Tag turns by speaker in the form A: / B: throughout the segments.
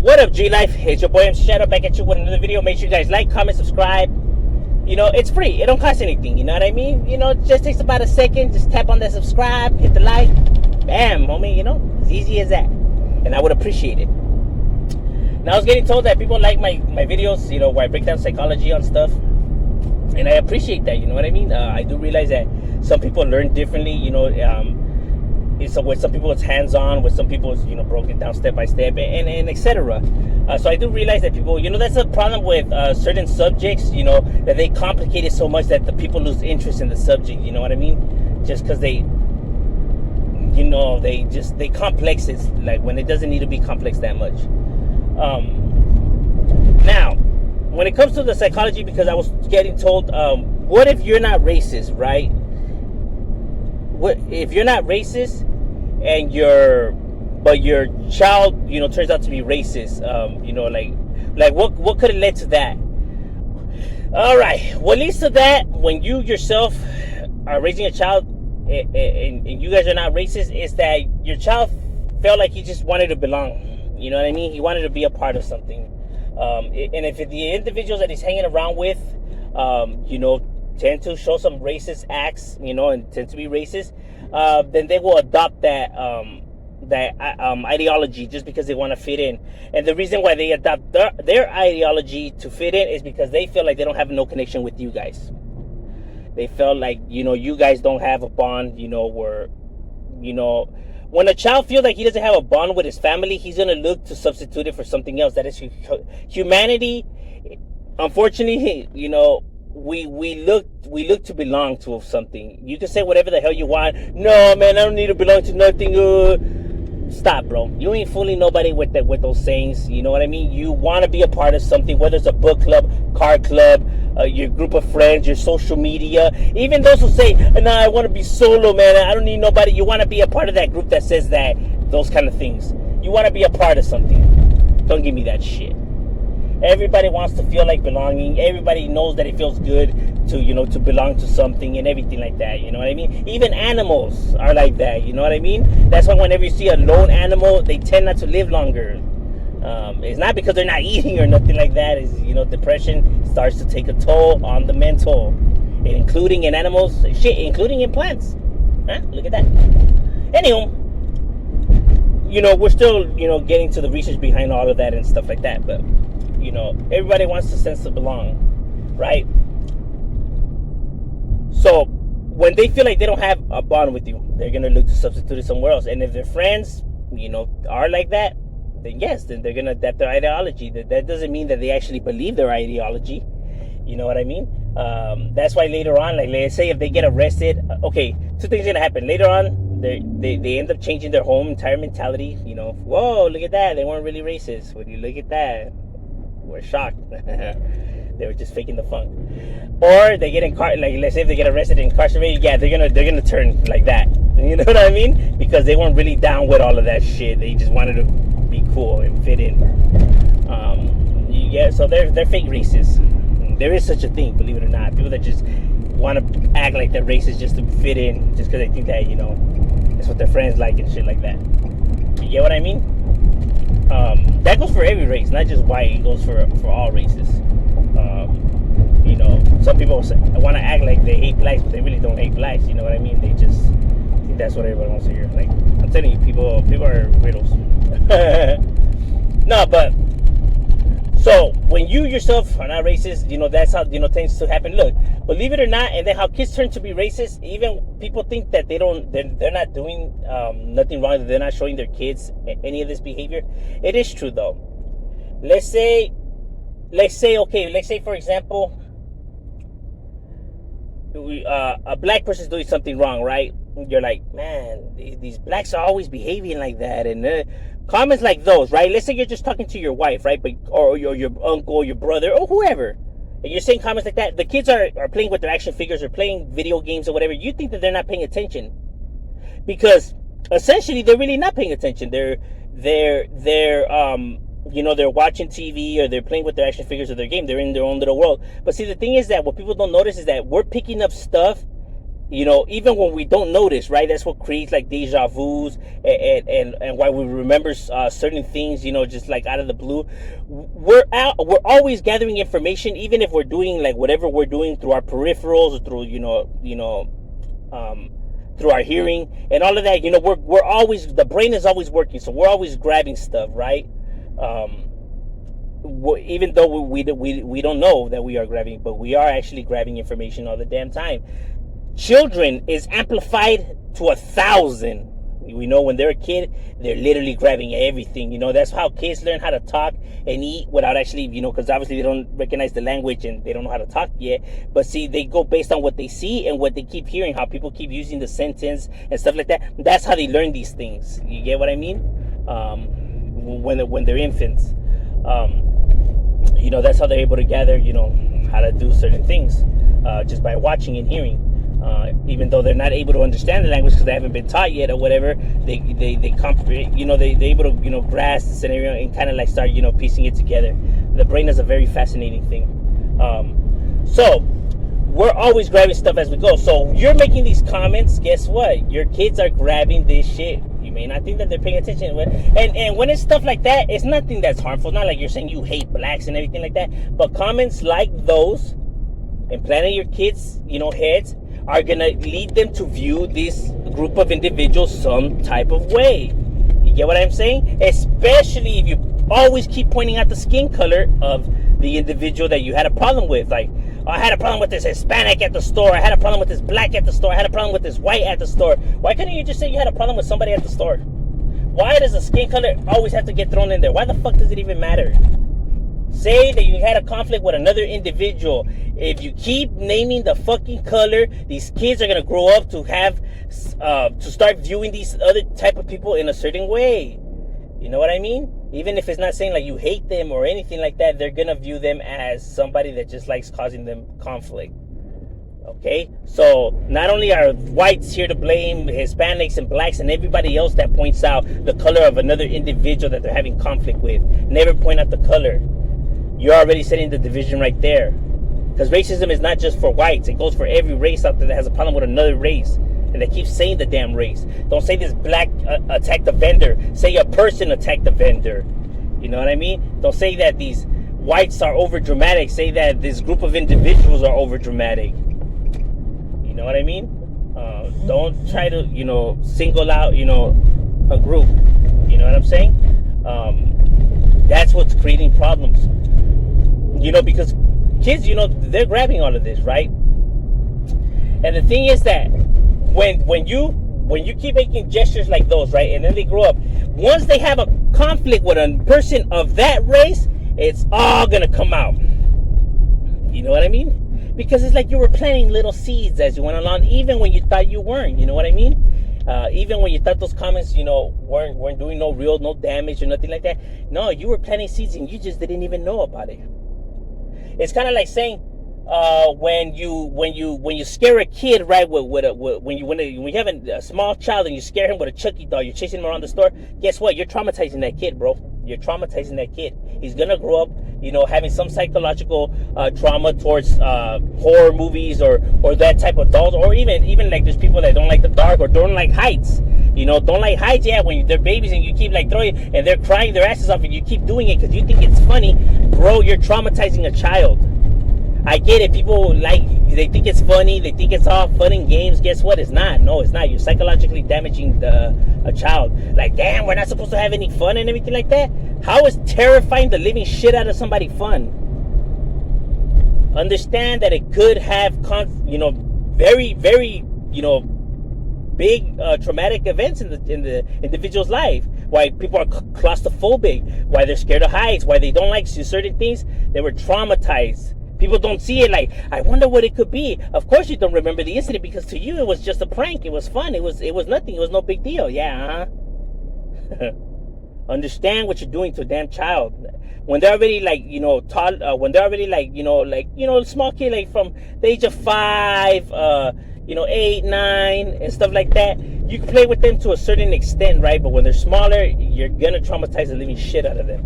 A: What up, G Life? It's your boy M. Shadow back at you with another video. Make sure you guys like, comment, subscribe. You know, it's free. It don't cost anything. You know what I mean? You know, it just takes about a second. Just tap on that subscribe, hit the like. Bam, homie. You know, as easy as that. And I would appreciate it. Now, I was getting told that people like my videos, you know, where I break down psychology on stuff. And I appreciate that. You know what I mean? I do realize that some people learn differently. You know, so with some people it's hands-on, with some people it's, you know, broken down step by step, and etc. So I do realize that people, you know, that's a problem with certain subjects, you know, that they complicate it so much that the people lose interest in the subject. You know what I mean? Just because they, you know, they complex it, like, when it doesn't need to be complex that much. Now, when it comes to the psychology, because I was getting told, what if you're not racist, right? What if you're not racist and your child, you know, turns out to be racist? You know, like what could have led to that? All right, what leads to that when you yourself are raising a child and you guys are not racist is that your child felt like he just wanted to belong. You know what I mean? He wanted to be a part of something. And if the individuals that he's hanging around with, you know, tend to show some racist acts, you know, and tend to be racist, then they will adopt that ideology just because they want to fit in. And the reason why they adopt their ideology to fit in is because they feel like they don't have no connection with you guys. They feel like, you know, you guys don't have a bond, you know, where, you know, when a child feels like he doesn't have a bond with his family, he's going to look to substitute it for something else. That is humanity. Unfortunately, you know, we look to belong to something. You can say whatever the hell you want. No, man, I don't need to belong to nothing. Stop, bro. You ain't fooling nobody with those sayings. You know what I mean? You want to be a part of something, whether it's a book club, car club, your group of friends, your social media. Even those who say, "No, I want to be solo, man. I don't need nobody." You want to be a part of that group that says that, those kind of things. You want to be a part of something. Don't give me that shit. Everybody wants to feel like belonging. Everybody knows that it feels good to, you know, to belong to something and everything like that. You know what I mean? Even animals are like that. You know what I mean? That's why whenever you see a lone animal, they tend not to live longer. It's not because they're not eating or nothing like that. It's, you know, depression starts to take a toll on the mental, and including in animals, shit, including in plants. Huh? Look at that. Anywho, you know, we're still, you know, getting to the research behind all of that and stuff like that, but, you know, everybody wants to sense to belong, right? So when they feel like they don't have a bond with you, they're gonna look to substitute it somewhere else. And if their friends, you know, are like that, then yes, then they're gonna adapt their ideology. That doesn't mean that they actually believe their ideology. You know what I mean? That's why later on, like, let's say if they get arrested, okay, two things are gonna happen later on. They end up changing their whole entire mentality. You know, whoa, look at that, they weren't really racist. When you look at that, we're shocked. They were just faking the funk. Or they get like, let's say if they get arrested and incarcerated, yeah, they're gonna turn like that. You know what I mean? Because they weren't really down with all of that shit. They just wanted to be cool and fit in. Yeah, so they're fake racists. There is such a thing, believe it or not. People that just want to act like they're racist just to fit in, just because they think that, you know, that's what their friends like and shit like that. You get what I mean? That goes for every race, not just white. It goes for all races. You know, some people want to act like they hate blacks, but they really don't hate blacks. You know what I mean? They just think that's what everybody wants to hear. Like, I'm telling you, people are weirdos. No, but so when you yourself are not racist, you know, that's how, you know, tends to happen. Look, believe it or not, and then how kids turn to be racist. Even people think that they're not doing nothing wrong, that they're not showing their kids any of this behavior. It is true though. Let's say for example, a black person's doing something wrong, right? You're like, man, these blacks are always behaving like that, and comments like those, right? Let's say you're just talking to your wife, right? But or your uncle, or your brother, or whoever, and you're saying comments like that. The kids are playing with their action figures or playing video games or whatever. You think that they're not paying attention, because essentially they're really not paying attention. They're you know, they're watching TV or they're playing with their action figures or their game. They're in their own little world. But see, the thing is that what people don't notice is that we're picking up stuff You know, even when we don't notice, right? That's what creates like deja vu's, and why we remember certain things, you know, just like out of the blue. We're always gathering information, even if we're doing like whatever we're doing through our peripherals, or through through our hearing and all of that. You know, we're always, the brain is always working, so we're always grabbing stuff, right? Even though we don't know that we are grabbing, but we are actually grabbing information all the damn time. Children is amplified to 1,000. We know when they're a kid, they're literally grabbing everything. You know, that's how kids learn how to talk and eat without actually, you know, because obviously they don't recognize the language and they don't know how to talk yet. But see, they go based on what they see and what they keep hearing, how people keep using the sentence and stuff like that. That's how they learn these things. You get what I mean? When they're infants, you know, that's how they're able to gather, you know, how to do certain things, just by watching and hearing. Even though they're not able to understand the language because they haven't been taught yet or whatever, they comprehend, you know, they're able to, you know, grasp the scenario and kind of like start, you know, piecing it together. The brain is a very fascinating thing. So we're always grabbing stuff as we go. So you're making these comments, guess what? Your kids are grabbing this shit. You may not think that they're paying attention. And when it's stuff like that, it's nothing that's harmful. It's not like you're saying you hate blacks and everything like that. But comments like those implanted in your kids', you know, heads, are gonna lead them to view this group of individuals some type of way. You get what I'm saying? Especially if you always keep pointing out the skin color of the individual that you had a problem with. Like, oh, I had a problem with this Hispanic at the store. I had a problem with this black at the store. I had a problem with this white at the store. Why couldn't you just say you had a problem with somebody at the store? Why does the skin color always have to get thrown in there? Why the fuck does it even matter? Say that you had a conflict with another individual. If you keep naming the fucking color, these kids are gonna grow up to have to start viewing these other type of people in a certain way. You know what I mean? Even if it's not saying like you hate them or anything like that, they're gonna view them as somebody that just likes causing them conflict. Okay? So not only are whites here to blame, Hispanics and blacks and everybody else that points out the color of another individual that they're having conflict with. Never point out the color. You're already setting the division right there. Because racism is not just for whites. It goes for every race out there that has a problem with another race. And they keep saying the damn race. Don't say this black attacked the vendor. Say a person attacked the vendor. You know what I mean? Don't say that these whites are over dramatic. Say that this group of individuals are over dramatic. You know what I mean? Don't try to, you know, single out, you know, a group. You know what I'm saying? That's what's creating problems. You know, because kids, you know, they're grabbing all of this, right? And the thing is that when you keep making gestures like those, right, and then they grow up, once they have a conflict with a person of that race, it's all gonna come out. You know what I mean? Because it's like you were planting little seeds as you went along, even when you thought you weren't. You know what I mean? Even when you thought those comments, you know, weren't doing no damage or nothing like that. No, you were planting seeds and you just didn't even know about it. It's kind of like saying, when you scare a kid, right? When you have a small child and you scare him with a Chucky doll, you're chasing him around the store. Guess what? You're traumatizing that kid, bro. You're traumatizing that kid. He's gonna grow up, you know, having some psychological trauma towards horror movies or that type of dolls, or even like there's people that don't like the dark or don't like heights. You know, don't like heights. Yeah, when they're babies and you keep like throwing and they're crying their asses off and you keep doing it because you think it's funny, bro. You're traumatizing a child. I get it. People they think it's funny. They think it's all fun and games. Guess what? It's not. No, it's not. You're psychologically damaging a child. Like, damn, we're not supposed to have any fun and everything like that. How is terrifying the living shit out of somebody fun? Understand that it could have, very, very, big traumatic events in the individual's life. Why people are claustrophobic. Why they're scared of heights. Why they don't like certain things. They were traumatized. People don't see it like, I wonder what it could be. Of course you don't remember the incident because to you it was just a prank. It was fun. It was nothing. It was no big deal. Yeah, Understand what you're doing to a damn child. When they're already when they're already small kid, like from the age of 5, 8, 9 and stuff like that, you can play with them to a certain extent, right? But when they're smaller, you're gonna traumatize the living shit out of them.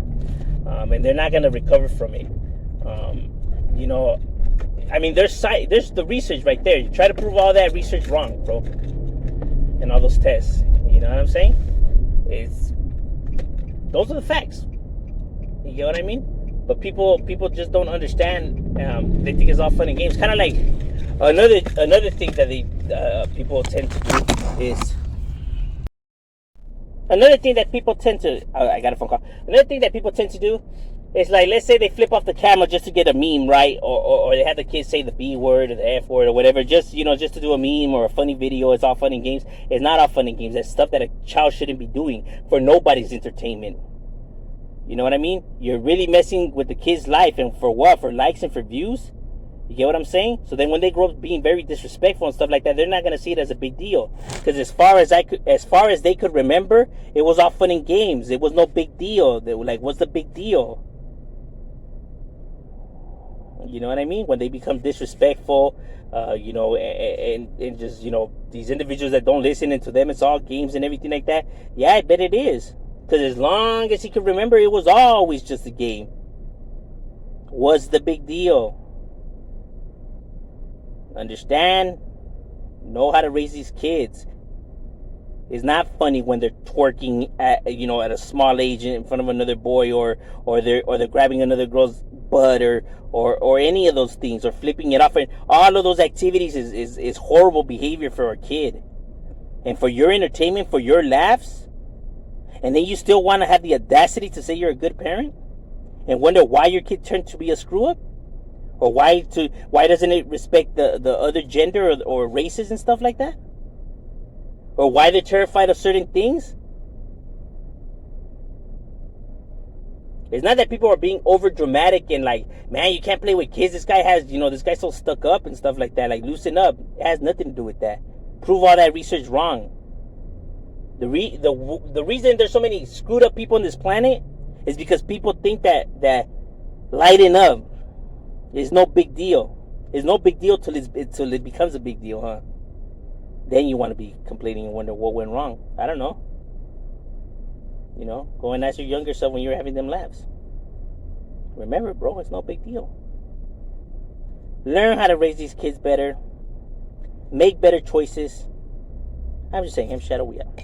A: And they're not gonna recover from it. I mean, there's the research right there. You try to prove all that research wrong, bro, and all those tests. You know what I'm saying? Those are the facts. You get what I mean? But people just don't understand. They think it's all fun and games. Kind of like another thing that people tend to do is another thing that people tend to. Oh, I got a phone call. Another thing that people tend to do is, like, let's say they flip off the camera just to get a meme, right? Or they have the kids say the B word or the F word or whatever, just to do a meme or a funny video. It's all fun and games. It's not all fun and games. That's stuff that a child shouldn't be doing for nobody's entertainment. You know what I mean? You're really messing with the kid's life, and for what? For likes and for views? You get what I'm saying? So then when they grow up being very disrespectful and stuff like that, they're not gonna see it as a big deal. Because as far as they could remember, it was all fun and games. It was no big deal. They were like, what's the big deal? You know what I mean? When they become disrespectful, and just, these individuals that don't listen, and to them it's all games and everything like that. Yeah, I bet it is. Because as long as he could remember, it was always just a game. What's the big deal? Understand? Know how to raise these kids. It's not funny when they're twerking at a small age in front of another boy, or they're grabbing another girl's butt, or any of those things, or flipping it off. And all of those activities is horrible behavior for a kid. And for your entertainment, for your laughs, and then you still want to have the audacity to say you're a good parent and wonder why your kid turned to be a screw up, or why doesn't it respect the other gender or races and stuff like that, or why they're terrified of certain things. It's not that people are being over dramatic and like, man, you can't play with kids. This guy's so stuck up and stuff like that. Like, loosen up. It has nothing to do with that. Prove all that research wrong. The reason there's so many screwed up people on this planet is because people think that lighting up is no big deal. It's no big deal till it becomes a big deal, huh? Then you want to be complaining and wonder what went wrong. I don't know. Go and ask your younger self when you were having them laughs. Remember, bro, it's no big deal. Learn how to raise these kids better. Make better choices. I'm just saying, I'm Shadow, we out.